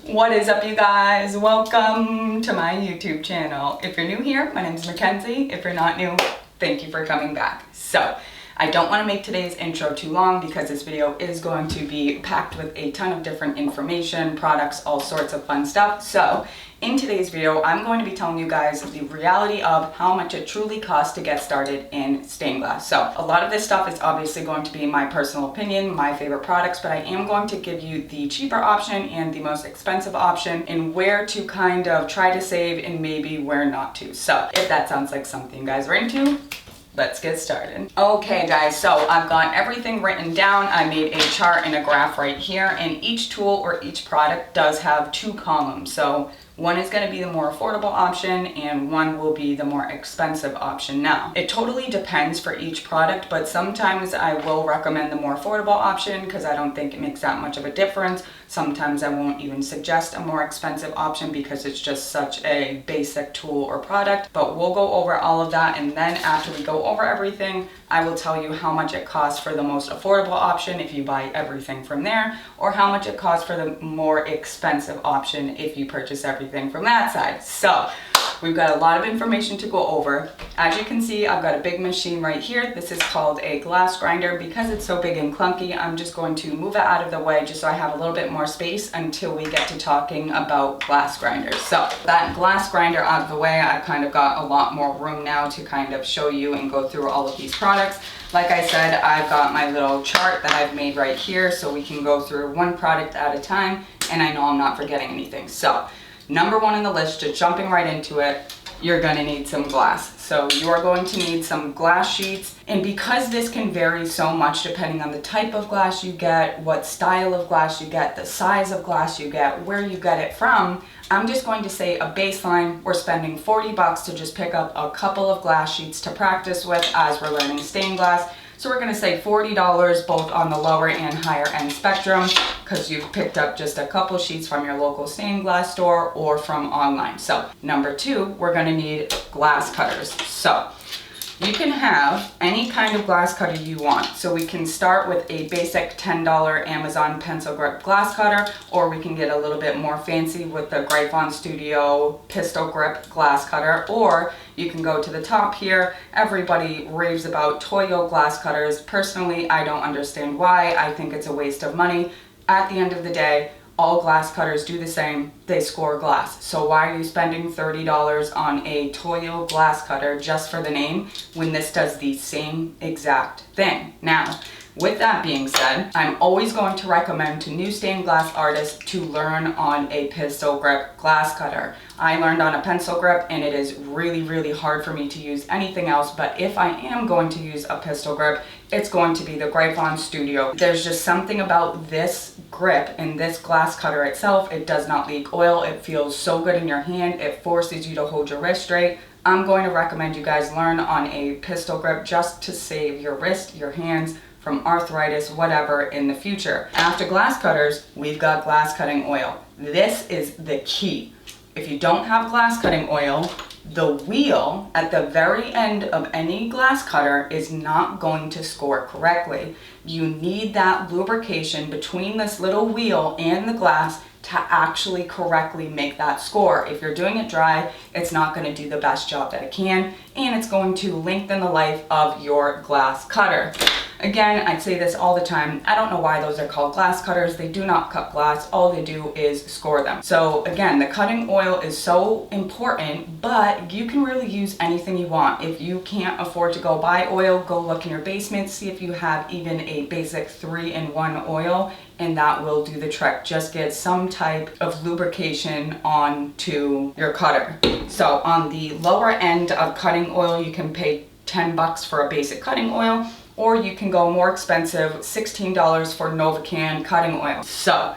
What is up, you guys? Welcome to my YouTube channel. If you're new here, my name is Mackenzie. If you're not new, thank you for coming back. So I don't want to make today's intro too long because this video is going to be packed with a ton of different information, products, all sorts of fun stuff. So in today's video, I'm going to be telling you guys the reality of how much it truly costs to get started in stained glass. So a lot of this stuff is obviously going to be my personal opinion, my favorite products, but I am going to give you the cheaper option and the most expensive option and where to kind of try to save and maybe where not to. So if that sounds like something you guys are into, let's get started. Okay guys, so I've got everything written down. I made a chart and a graph right here, and each tool or each product does have two columns. So one is going to be the more affordable option and one will be the more expensive option. Now, it totally depends for each product, but sometimes I will recommend the more affordable option because I don't think it makes that much of a difference. Sometimes I won't even suggest a more expensive option because it's just such a basic tool or product, but we'll go over all of that, and then after we go over everything, I will tell you how much it costs for the most affordable option if you buy everything from there, or how much it costs for the more expensive option if you purchase everything from that side. So we've got a lot of information to go over. As you can see, I've got a big machine right here. This is called a glass grinder. Because it's so big and clunky, I'm just going to move it out of the way just so I have a little bit more space until we get to talking about glass grinders. So that glass grinder out of the way, I've kind of got a lot more room now to kind of show you and go through all of these products. Like I said, I've got my little chart that I've made right here so we can go through one product at a time, and I know I'm not forgetting anything. So number one on the list, just jumping right into it, you're going to need some glass. So you are going to need some glass sheets, and because this can vary so much depending on the type of glass you get, what style of glass you get, the size of glass you get, where you get it from, I'm just going to say a baseline. We're spending 40 bucks to just pick up a couple of glass sheets to practice with as we're learning stained glass. So we're going to say $40 both on the lower and higher end spectrum because you've picked up just a couple sheets from your local stained glass store or from online. So number two, we're going to need glass cutters. So you can have any kind of glass cutter you want. So we can start with a basic $10 Amazon pencil grip glass cutter, or we can get a little bit more fancy with the Gryphon Studio pistol grip glass cutter, or you can go to the top here. Everybody raves about Toyo glass cutters. Personally, I don't understand why. I think it's a waste of money. At the end of the day, all glass cutters do the same. They score glass. So why are you spending $30 on a Toyo glass cutter just for the name when this does the same exact thing? Now, with that being said, I'm always going to recommend to new stained glass artists to learn on a pistol grip glass cutter. I learned on a pencil grip and it is really hard for me to use anything else, but if I am going to use a pistol grip, it's going to be the Gryphon Studio. There's just something about this grip and this glass cutter itself. It does not leak oil. It feels so good in your hand. It forces you to hold your wrist straight. I'm going to recommend you guys learn on a pistol grip just to save your wrist, your hands from arthritis, whatever in the future. After glass cutters, we've got glass cutting oil. This is the key. If you don't have glass cutting oil, the wheel at the very end of any glass cutter is not going to score correctly. You need that lubrication between this little wheel and the glass to actually correctly make that score. If you're doing it dry, it's not going to do the best job that it can, and it's going to lengthen the life of your glass cutter. Again, I say this all the time. I don't know why those are called glass cutters. They do not cut glass. All they do is score them. So again, the cutting oil is so important, but you can really use anything you want. If you can't afford to go buy oil, go look in your basement, see if you have even a basic 3-in-1 oil, and that will do the trick. Just get some type of lubrication onto your cutter. So on the lower end of cutting oil, you can pay 10 bucks for a basic cutting oil, or you can go more expensive, $16 for Novocan cutting oil. So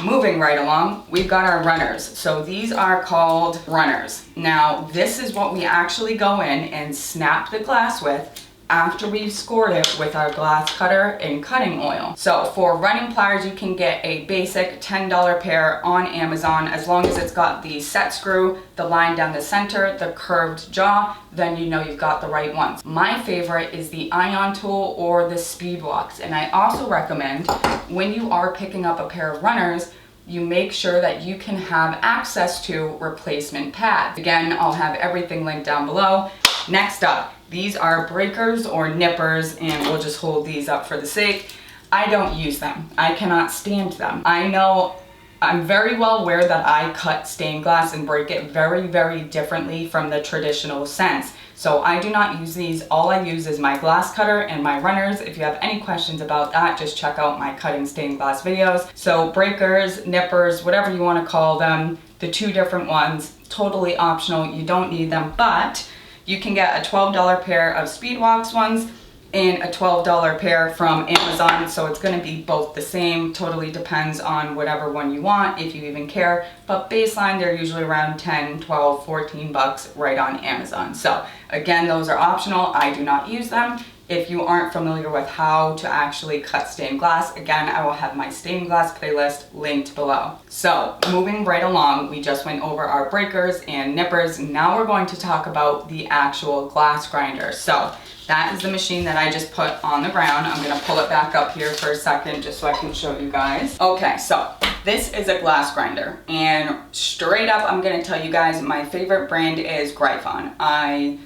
moving right along, we've got our runners. So these are called runners. Now, this is what we actually go in and snap the glass with after we've scored it with our glass cutter and cutting oil. So for running pliers, you can get a basic $10 pair on Amazon. As long as it's got the set screw, the line down the center, the curved jaw, then you know you've got the right ones. My favorite is the ion tool or the speed walks. And I also recommend when you are picking up a pair of runners, you make sure that you can have access to replacement pads. Again, I'll have everything linked down below. Next up, these are breakers or nippers, and we'll just hold these up for the sake. I don't use them. I cannot stand them. I know I'm very well aware that I cut stained glass and break it very, very differently from the traditional sense. So I do not use these. All I use is my glass cutter and my runners. If you have any questions about that, just check out my cutting stained glass videos. So breakers, nippers, whatever you want to call them, the two different ones, totally optional. You don't need them, but you can get a $12 pair of Speedwalks ones and a $12 pair from Amazon. So it's gonna be both the same, totally depends on whatever one you want, if you even care. But baseline, they're usually around 10, 12, 14 bucks right on Amazon. So again, those are optional. I do not use them. If you aren't familiar with how to actually cut stained glass, again, I will have my stained glass playlist linked below. So moving right along, we just went over our breakers and nippers. Now we're going to talk about the actual glass grinder. So that is the machine that I just put on the ground. I'm gonna pull it back up here for a second just so I can show you guys. Okay, so this is a glass grinder, and straight up, I'm gonna tell you guys my favorite brand is Gryphon. I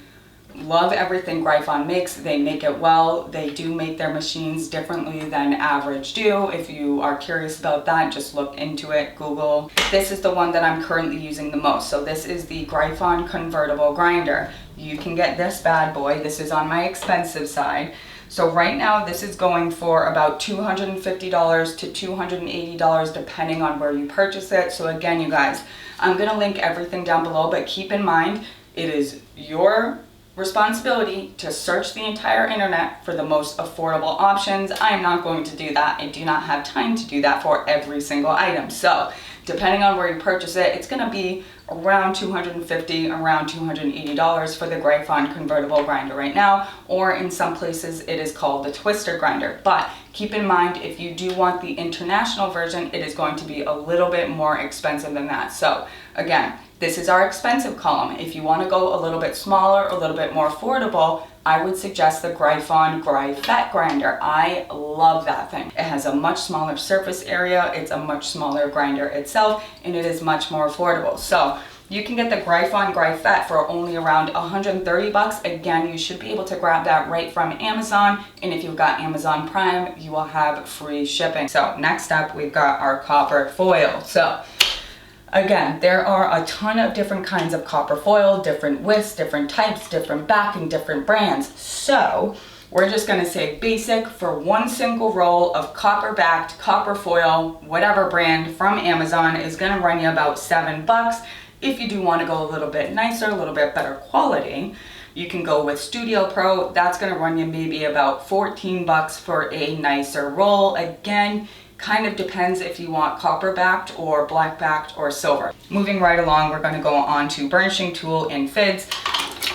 love everything Gryphon makes. They make it well. They do make their machines differently than average do. If you are curious about that, just look into it, Google. This is the one that I'm currently using the most. So this is the Gryphon convertible grinder. You can get this bad boy. This is on my expensive side. So right now this is going for about $250 to $280 depending on where you purchase it. So again, you guys, I'm gonna link everything down below, but keep in mind, it is your responsibility to search the entire internet for the most affordable options. I am not going to do that. I do not have time to do that for every single item. So depending on where you purchase it, it's gonna be around $250, around $280 for the Gryphon convertible grinder right now, or in some places it is called the twister grinder. But keep in mind, if you do want the international version, it is going to be a little bit more expensive than that. So again, this is our expensive column. If you want to go a little bit smaller, a little bit more affordable, I would suggest the Gryphon Gryfet grinder. I love that thing. It has a much smaller surface area, it's a much smaller grinder itself, and it is much more affordable. So you can get the Gryphon Gryfet for only around 130 bucks. Again, you should be able to grab that right from Amazon, and if you've got Amazon Prime, you will have free shipping. So next up, we've got our copper foil. So again, there are a ton of different kinds of copper foil, different widths, different types, different backing, different brands. So we're just gonna say basic for one single roll of copper backed, copper foil, whatever brand from Amazon is gonna run you about 7 bucks. If you do wanna go a little bit nicer, a little bit better quality, you can go with Studio Pro. That's gonna run you maybe about 14 bucks for a nicer roll. Again, kind of depends if you want copper backed or black backed or silver. Moving right along, we're going to go on to burnishing tool and fids.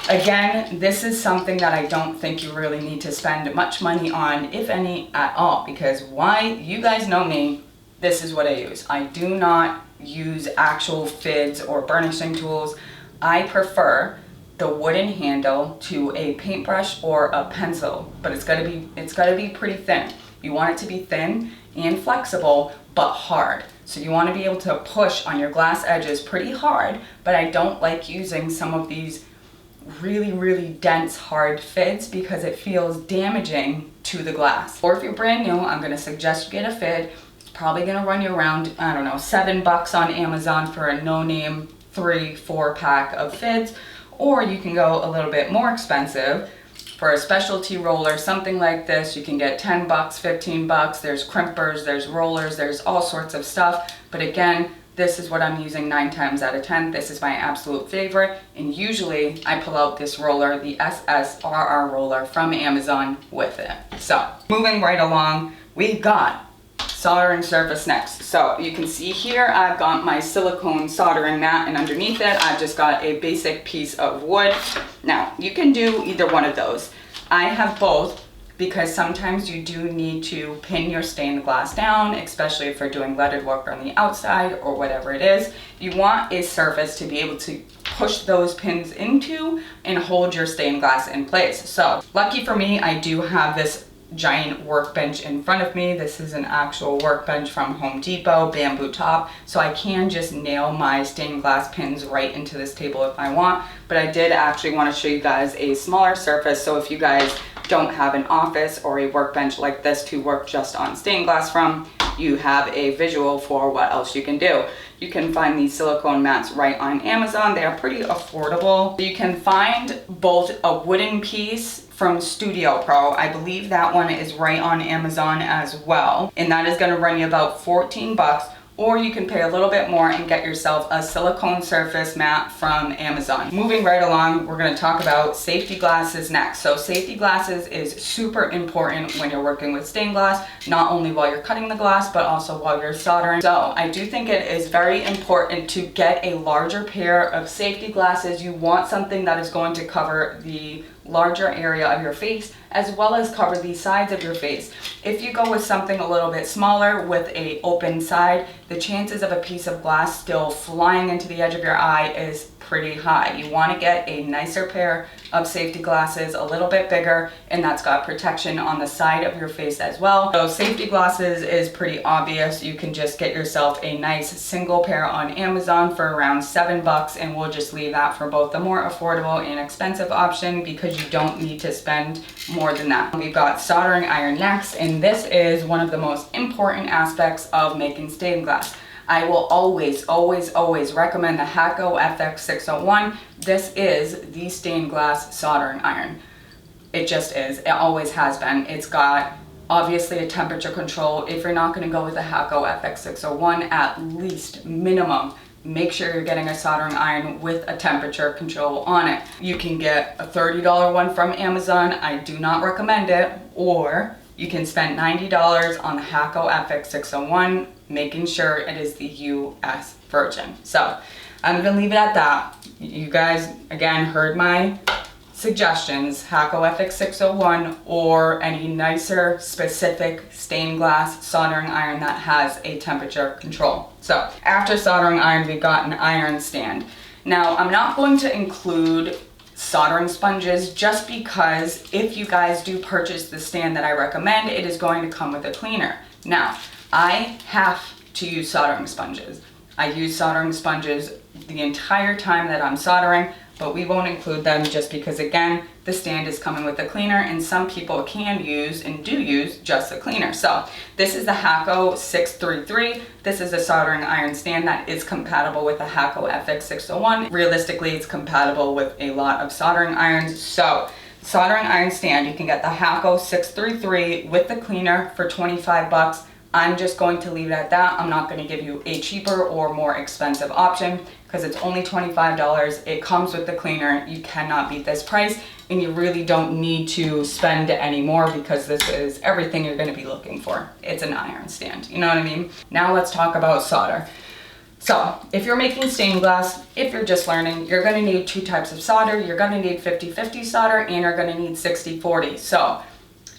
Again, this is something that I don't think you really need to spend much money on, if any at all, because why? You guys know me, this is what I use. I do not use actual fids or burnishing tools. I prefer the wooden handle to a paintbrush or a pencil, but it's got to be pretty thin. You want it to be thin and flexible, but hard. So you want to be able to push on your glass edges pretty hard, but I don't like using some of these really, really dense, hard fids because it feels damaging to the glass. Or if you're brand new, I'm going to suggest you get a fid. It's probably going to run you around, I don't know, 7 bucks on Amazon for a no-name 3-4 pack of fids. Or you can go a little bit more expensive. For a specialty roller, something like this, you can get 10 bucks, 15 bucks. There's crimpers, there's rollers, there's all sorts of stuff. But again, this is what I'm using 9 times out of 10. This is my absolute favorite. And usually I pull out this roller, the SSRR roller from Amazon with it. So moving right along, we got soldering surface next. So you can see here, I've got my silicone soldering mat, and underneath it, I've just got a basic piece of wood. Now, you can do either one of those. I have both because sometimes you do need to pin your stained glass down, especially if you're doing leaded work on the outside or whatever it is. You want a surface to be able to push those pins into and hold your stained glass in place. So lucky for me, I do have this giant workbench in front of me. This is an actual workbench from Home Depot, bamboo top, so I can just nail my stained glass pins right into this table if I want. But I did actually want to show you guys a smaller surface, so if you guys don't have an office or a workbench like this to work just on stained glass from, you have a visual for what else you can do. You can find these silicone mats right on Amazon. They are pretty affordable. You can find both a wooden piece from Studio Pro. I believe that one is right on Amazon as well. And that is gonna run you about 14 bucks. Or you can pay a little bit more and get yourself a silicone surface mat from Amazon. Moving right along, we're gonna talk about safety glasses next. So safety glasses is super important when you're working with stained glass, not only while you're cutting the glass, but also while you're soldering. So I do think it is very important to get a larger pair of safety glasses. You want something that is going to cover the larger area of your face as well as cover the sides of your face. If you go with something a little bit smaller with a open side, the chances of a piece of glass still flying into the edge of your eye is pretty high. You want to get a nicer pair of safety glasses, a little bit bigger, and that's got protection on the side of your face as well. So safety glasses is pretty obvious. You can just get yourself a nice single pair on Amazon for around 7 bucks, and we'll just leave that for both the more affordable and expensive option because you don't need to spend more than that. We've got soldering iron next, and this is one of the most important aspects of making stained glass. I will always recommend the Hakko FX601. This is the stained glass soldering iron. It just is. It always has been. It's got obviously a temperature control. If you're not going to go with the Hakko FX601, at least minimum, make sure you're getting a soldering iron with a temperature control on it. You can get a $30 one from Amazon. I do not recommend it. Or you can spend $90 on the Hakko FX601, making sure it is the US version. So I'm gonna leave it at that. You guys, again, heard my suggestions, Hakko FX601 or any nicer specific stained glass soldering iron that has a temperature control. So after soldering iron, we've got an iron stand. Now I'm not going to include soldering sponges just because if you guys do purchase the stand that I recommend, it is going to come with a cleaner. Now, I have to use soldering sponges. I use soldering sponges the entire time that I'm soldering, but we won't include them just because, again, the stand is coming with a cleaner and some people can use and do use just the cleaner. So this is the Hakko 633. This is a soldering iron stand that is compatible with the Hakko FX601. Realistically, it's compatible with a lot of soldering irons. So soldering iron stand, you can get the Hakko 633 with the cleaner for 25 bucks. I'm just going to leave it at that. I'm not going to give you a cheaper or more expensive option because it's only $25. It comes with the cleaner. You cannot beat this price, and you really don't need to spend any more because this is everything you're going to be looking for. It's an iron stand, you know what I mean? Now let's talk about solder. So if you're making stained glass, if you're just learning, you're going to need two types of solder. You're going to need 50-50 solder and you're going to need 60-40. So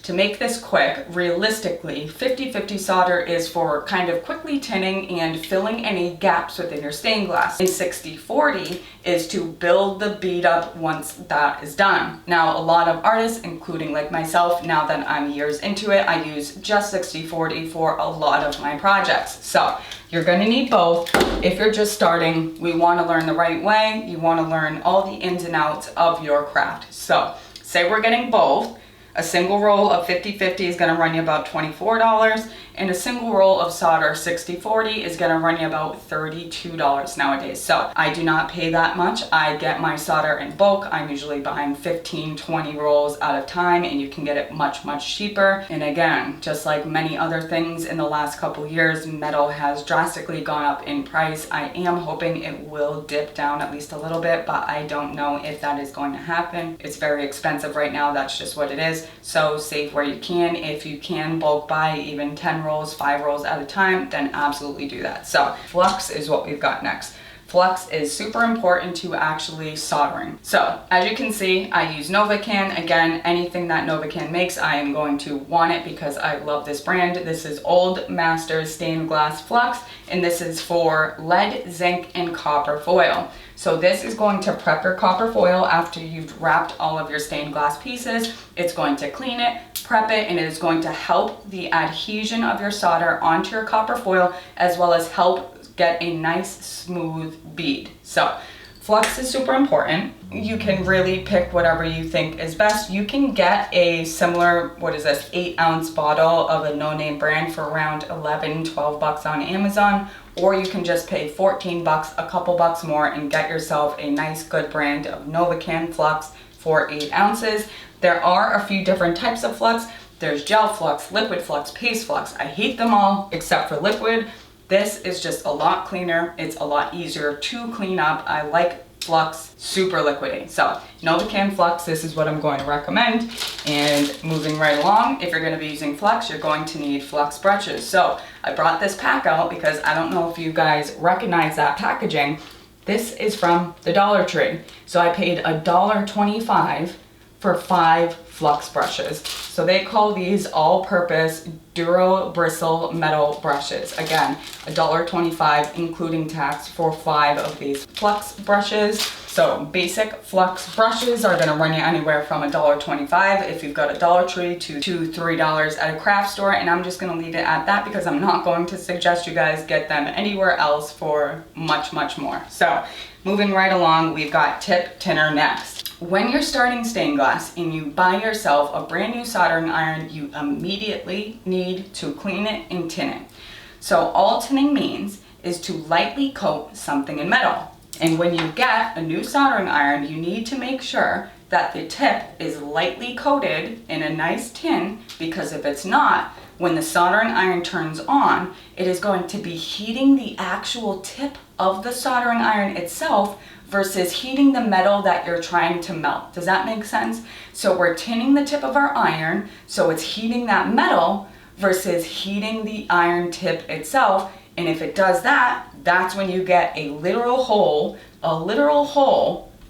to make this quick, realistically, 50-50 solder is for kind of quickly tinning and filling any gaps within your stained glass. And 60-40 is to build the bead up once that is done. Now, a lot of artists, including like myself, now that I'm years into it, I use just 60-40 for a lot of my projects. So you're gonna need both. If you're just starting, we wanna learn the right way. You wanna learn all the ins and outs of your craft. So say we're getting both. A single roll of 50-50 is going to run you about $24, and a single roll of solder 60-40 is going to run you about $32 nowadays. So I do not pay that much. I get my solder in bulk. I'm usually buying 15-20 rolls at a time, and you can get it much cheaper. And again, just like many other things in the last couple years, metal has drastically gone up in price. I am hoping it will dip down at least a little bit, but I don't know if that is going to happen. It's very expensive right now. That's just what it is. So save where you can. If you can bulk buy even 10 rolls, 5 rolls at a time, then absolutely do that. So flux is what we've got next. Flux is super important to actually soldering. So as you can see, I use Novacan. Again, anything that Novacan makes, I am going to want it because I love this brand. This is Old Masters Stained Glass Flux, and this is for lead, zinc, and copper foil. So this is going to prep your copper foil after you've wrapped all of your stained glass pieces. It's going to clean it, prep it, and it is going to help the adhesion of your solder onto your copper foil, as well as help get a nice smooth bead. So flux is super important. You can really pick whatever you think is best. You can get a similar, 8-ounce bottle of a no-name brand for around 11, 12 bucks on Amazon, or you can just pay 14 bucks, a couple bucks more, and get yourself a nice good brand of Novacan Flux for 8 ounces. There are a few different types of flux. There's gel flux, liquid flux, paste flux. I hate them all except for liquid. This is just a lot cleaner. It's a lot easier to clean up. I like Flux super liquidy. So Novacan Flux, this is what I'm going to recommend. And moving right along, if you're going to be using Flux, you're going to need Flux brushes. So I brought this pack out because I don't know if you guys recognize that packaging. This is from the Dollar Tree. So I paid $1.25 for 5 Flux brushes. So they call these all-purpose Duro Bristle Metal brushes. Again, $1.25 including tax for 5 of these Flux brushes. So basic Flux brushes are gonna run you anywhere from $1.25 if you've got a Dollar Tree to $3 at a craft store, and I'm just gonna leave it at that because I'm not going to suggest you guys get them anywhere else for much, much more. So moving right along, we've got tip tinner next. When you're starting stained glass and you buy yourself a brand new soldering iron, you immediately need to clean it and tin it. So all tinning means is to lightly coat something in metal. And when you get a new soldering iron, you need to make sure that the tip is lightly coated in a nice tin, because if it's not, when the soldering iron turns on, it is going to be heating the actual tip of the soldering iron itself versus heating the metal that you're trying to melt. Does that make sense? So we're tinning the tip of our iron, so it's heating that metal versus heating the iron tip itself. And if it does that, that's when you get a literal hole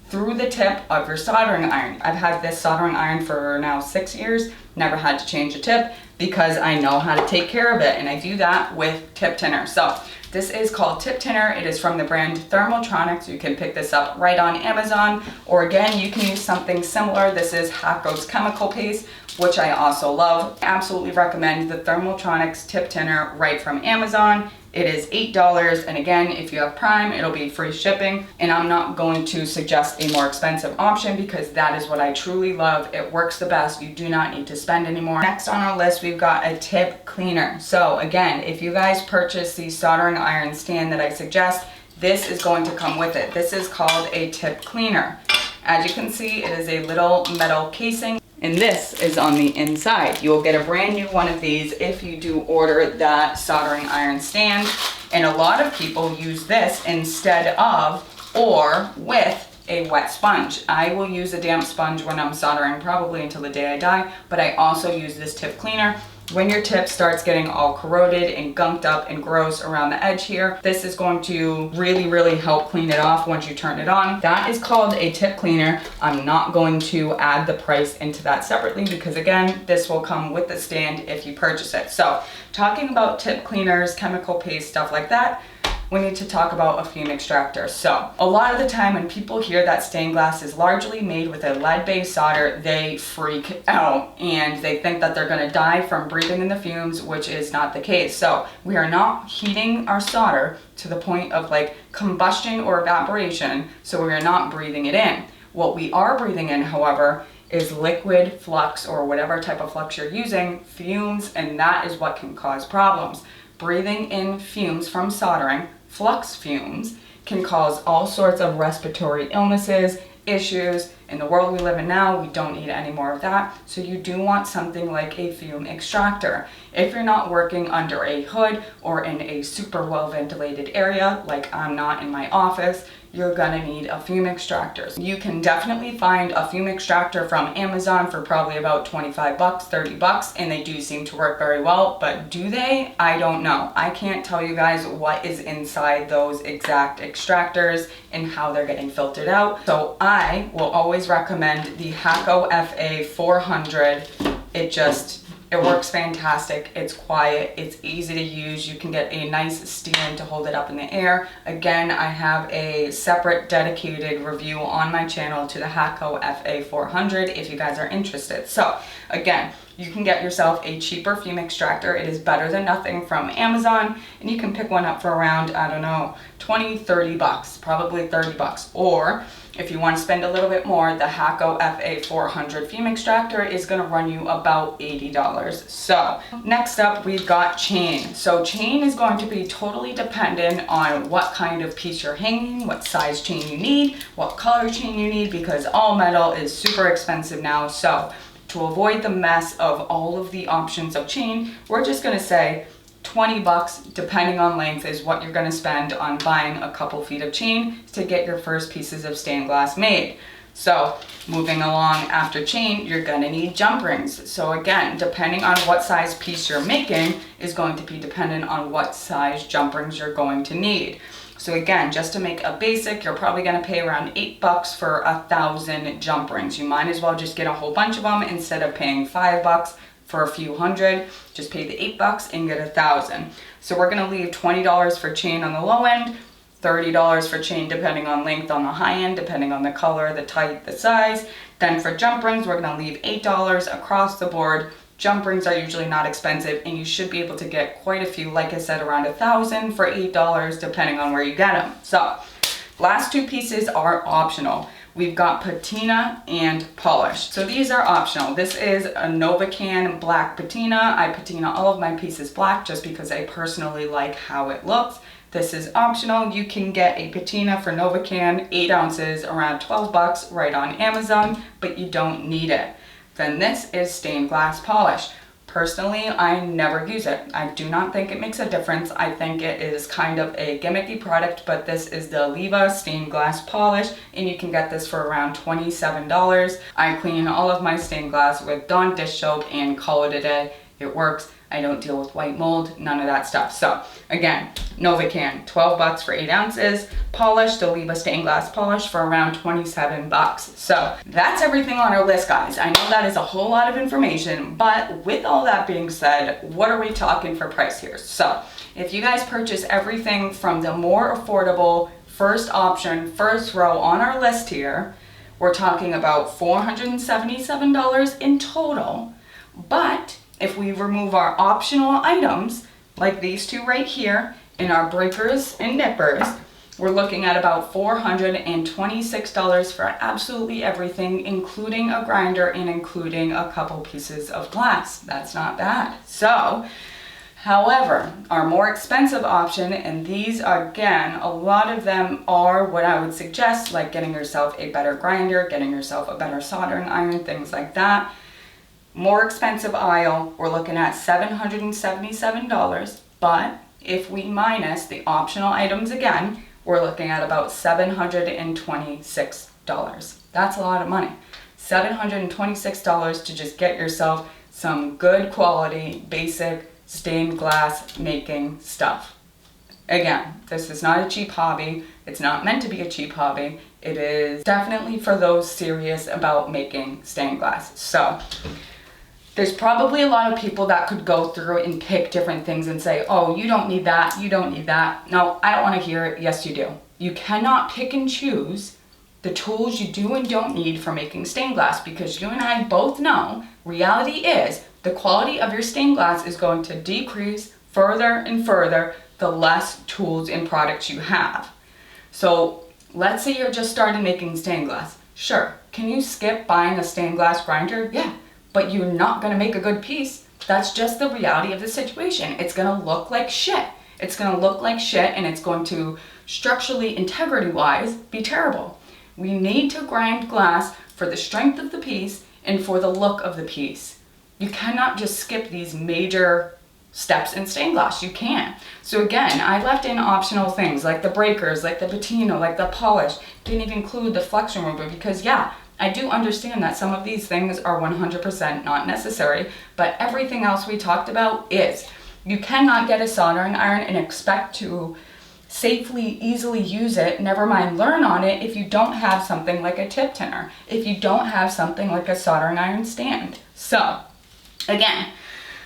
through the tip of your soldering iron. I've had this soldering iron for now 6 years, never had to change a tip because I know how to take care of it, and I do that with tip tinner. So this is called Tip Tinner. It is from the brand Thermotronics. You can pick this up right on Amazon, or again, you can use something similar. This is Haco's Chemical Paste, which I also love. Absolutely recommend the Thermotronics Tip Tinner right from Amazon. It is $8, and again, if you have Prime, it'll be free shipping. And I'm not going to suggest a more expensive option because that is what I truly love. It works the best. You do not need to spend anymore. Next on our list, we've got a tip cleaner. So again, if you guys purchase the soldering iron stand that I suggest, this is going to come with it. This is called a tip cleaner. As you can see, it is a little metal casing, and this is on the inside. You'll get a brand new one of these if you do order that soldering iron stand. And a lot of people use this instead of or with a wet sponge. I will use a damp sponge when I'm soldering, probably until the day I die, but I also use this tip cleaner. When your tip starts getting all corroded and gunked up and gross around the edge here, this is going to really, really help clean it off once you turn it on. That is called a tip cleaner. I'm not going to add the price into that separately because again, this will come with the stand if you purchase it. So talking about tip cleaners, chemical paste, stuff like that, we need to talk about a fume extractor. So a lot of the time when people hear that stained glass is largely made with a lead-based solder, they freak out and they think that they're gonna die from breathing in the fumes, which is not the case. So we are not heating our solder to the point of like combustion or evaporation, so we are not breathing it in. What we are breathing in, however, is liquid flux, or whatever type of flux you're using, fumes, and that is what can cause problems. Breathing in fumes from soldering, flux fumes, can cause all sorts of respiratory illnesses, issues, In the world we live in now, we don't need any more of that. So you do want something like a fume extractor. If you're not working under a hood or in a super well ventilated area, like I'm not in my office, you're gonna need a fume extractor. You can definitely find a fume extractor from Amazon for probably about 25 bucks, 30 bucks, and they do seem to work very well, but do they? I don't know. I can't tell you guys what is inside those exact extractors and how they're getting filtered out. So I will always recommend the Hakko FA 400. It works fantastic. It's quiet, it's easy to use. You can get a nice stand to hold it up in the air. Again, I have a separate dedicated review on my channel to the Hakko FA 400 if you guys are interested. So again, you can get yourself a cheaper fume extractor. It is better than nothing from Amazon, and you can pick one up for around, I don't know, 20, 30 bucks, probably 30 bucks. Or if you want to spend a little bit more, the Hakko FA 400 fume extractor is going to run you about $80. So next up, we've got chain. So chain is going to be totally dependent on what kind of piece you're hanging, what size chain you need, what color chain you need, because all metal is super expensive now. So to avoid the mess of all of the options of chain, we're just going to say 20 bucks, depending on length, is what you're going to spend on buying a couple feet of chain to get your first pieces of stained glass made. So moving along after chain, you're going to need jump rings. So again, depending on what size piece you're making is going to be dependent on what size jump rings you're going to need. So again, just to make a basic, you're probably going to pay around 8 bucks for 1,000 jump rings. You might as well just get a whole bunch of them instead of paying 5 bucks for a few hundred. Just pay the 8 bucks and get 1,000. So we're going to leave $20 for chain on the low end, $30 for chain depending on length on the high end, depending on the color, the type, the size. Then for jump rings, we're going to leave $8 across the board. Jump rings are usually not expensive, and you should be able to get quite a few, like I said, around 1,000 for $8, depending on where you get them. So last two pieces are optional. We've got patina and polish. So these are optional. This is a Novacan black patina. I patina all of my pieces black just because I personally like how it looks. This is optional. You can get a patina for Novacan, 8 ounces, around 12 bucks right on Amazon, but you don't need it. Then this is stained glass polish. Personally, I never use it. I do not think it makes a difference. I think it is kind of a gimmicky product, but this is the Oliva stained glass polish, and you can get this for around $27. I clean all of my stained glass with Dawn dish soap and call it a day. It works. I don't deal with white mold, none of that stuff. So again, Novacan, 12 bucks for 8 ounces. Polished, Oliva stained glass polish for around 27 bucks. So that's everything on our list, guys. I know that is a whole lot of information, but with all that being said, what are we talking for price here? So if you guys purchase everything from the more affordable first option, first row on our list here, we're talking about $477 in total. But if we remove our optional items, like these two right here, and our breakers and nippers, we're looking at about $426 for absolutely everything, including a grinder and including a couple pieces of glass. That's not bad. So, however, our more expensive option, and these again, a lot of them are what I would suggest, like getting yourself a better grinder, getting yourself a better soldering iron, things like that. More expensive aisle, we're looking at $777, but if we minus the optional items again, we're looking at about $726. That's a lot of money. $726 to just get yourself some good quality, basic stained glass making stuff. Again, this is not a cheap hobby. It's not meant to be a cheap hobby. It is definitely for those serious about making stained glass. So there's probably a lot of people that could go through and pick different things and say, oh, you don't need that, you don't need that. No, I don't want to hear it. Yes, you do. You cannot pick and choose the tools you do and don't need for making stained glass, because you and I both know reality is the quality of your stained glass is going to decrease further and further the less tools and products you have. So let's say you're just starting making stained glass. Sure, can you skip buying a stained glass grinder? Yeah. But you're not going to make a good piece. That's just the reality of the situation. It's going to look like shit. It's going to look like shit, and it's going to structurally, integrity-wise, be terrible. We need to grind glass for for the strength of the piece and for the look of the piece. You cannot just skip these major steps in stained glass. You can't. So again, I left in optional things like the breakers, like the patina, like the polish. Didn't even include the flex remover because yeah, I do understand that some of these things are 100% not necessary, but everything else we talked about is. You cannot get a soldering iron and expect to safely, easily use it, never mind learn on it, if you don't have something like a tip tinner, if you don't have something like a soldering iron stand. So again,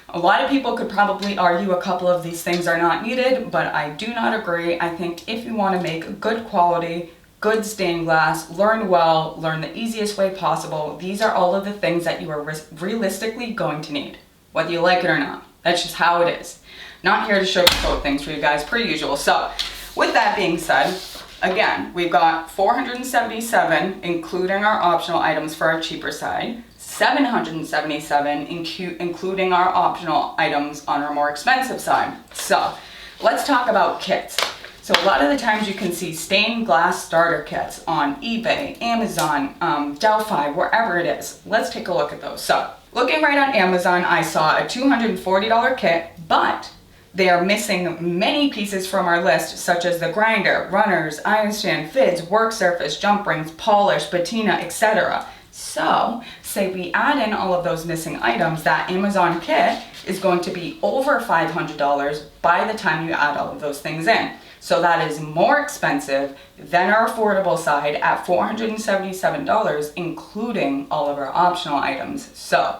a lot of people could probably argue a couple of these things are not needed, but I do not agree. I think if you want to make good quality, good stained glass, learn well, learn the easiest way possible, these are all of the things that you are realistically going to need, whether you like it or not. That's just how it is. Not here to sugarcoat things for you guys per usual. So with that being said, again, we've got $477, including our optional items for our cheaper side, $777, including our optional items on our more expensive side. So let's talk about kits. So a lot of the times you can see stained glass starter kits on eBay, Amazon, Delphi, wherever it is. Let's take a look at those. So looking right on Amazon, I saw a $240 kit, but they are missing many pieces from our list, such as the grinder, runners, iron stand, fids, work surface, jump rings, polish, patina, etc. So, say we add in all of those missing items, that Amazon kit is going to be over $500 by the time you add all of those things in. So that is more expensive than our affordable side at $477, including all of our optional items. So,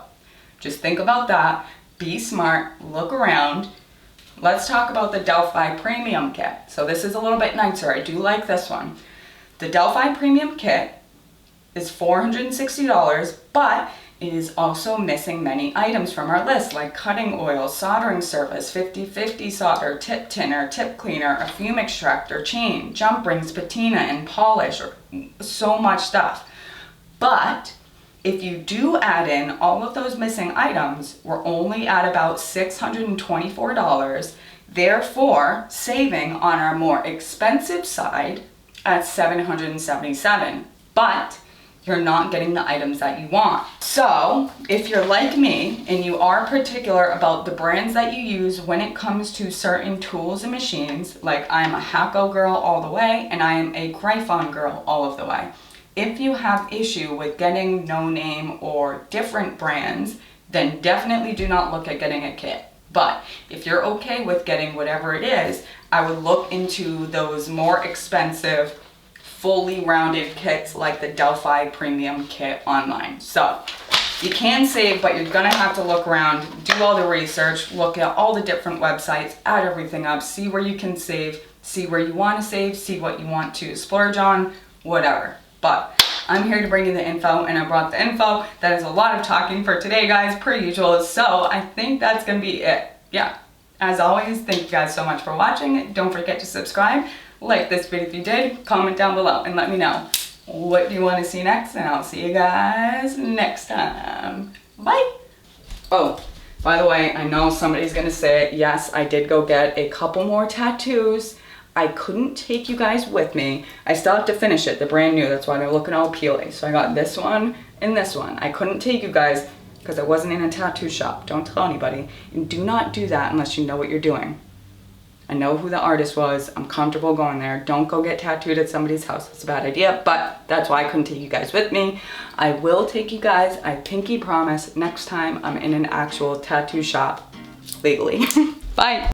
just think about that, be smart, look around. Let's talk about the Delphi Premium Kit. So this is a little bit nicer. I do like this one. The Delphi Premium Kit is $460, but it is also missing many items from our list, like cutting oil, soldering surface, 50/50 solder, tip tinner, tip cleaner, a fume extractor, chain, jump rings, patina, and polish, or so much stuff. But if you do add in all of those missing items, we're only at about $624, therefore saving on our more expensive side at $777. But you're not getting the items that you want. So if you're like me and you are particular about the brands that you use when it comes to certain tools and machines, like I'm a Hakko girl all the way and I am a Gryphon girl all of the way. If you have issue with getting no name or different brands, then definitely do not look at getting a kit. But if you're okay with getting whatever it is, I would look into those more expensive, fully rounded kits like the Delphi Premium Kit online. So you can save, but you're gonna have to look around, do all the research, look at all the different websites, add everything up, see where you can save, see where you wanna save, see what you want to splurge on, whatever. But I'm here to bring you the info, and I brought the info. That is a lot of talking for today, guys, per usual. So I think that's gonna be it. Yeah, as always, thank you guys so much for watching. Don't forget to subscribe, like this video if you did, comment down below and let me know what do you want to see next, and I'll see you guys next time. Bye. Oh, by the way, I know somebody's gonna say, yes, I did go get a couple more tattoos. I couldn't take you guys with me. I still have to finish it, the brand new, that's why they're looking all peely. So I got this one and this one. I couldn't take you guys because I wasn't in a tattoo shop. Don't tell anybody. And do not do that unless you know what you're doing. I know who the artist was. I'm comfortable going there. Don't go get tattooed at somebody's house. That's a bad idea, but that's why I couldn't take you guys with me. I will take you guys, I pinky promise, next time I'm in an actual tattoo shop legally. Bye.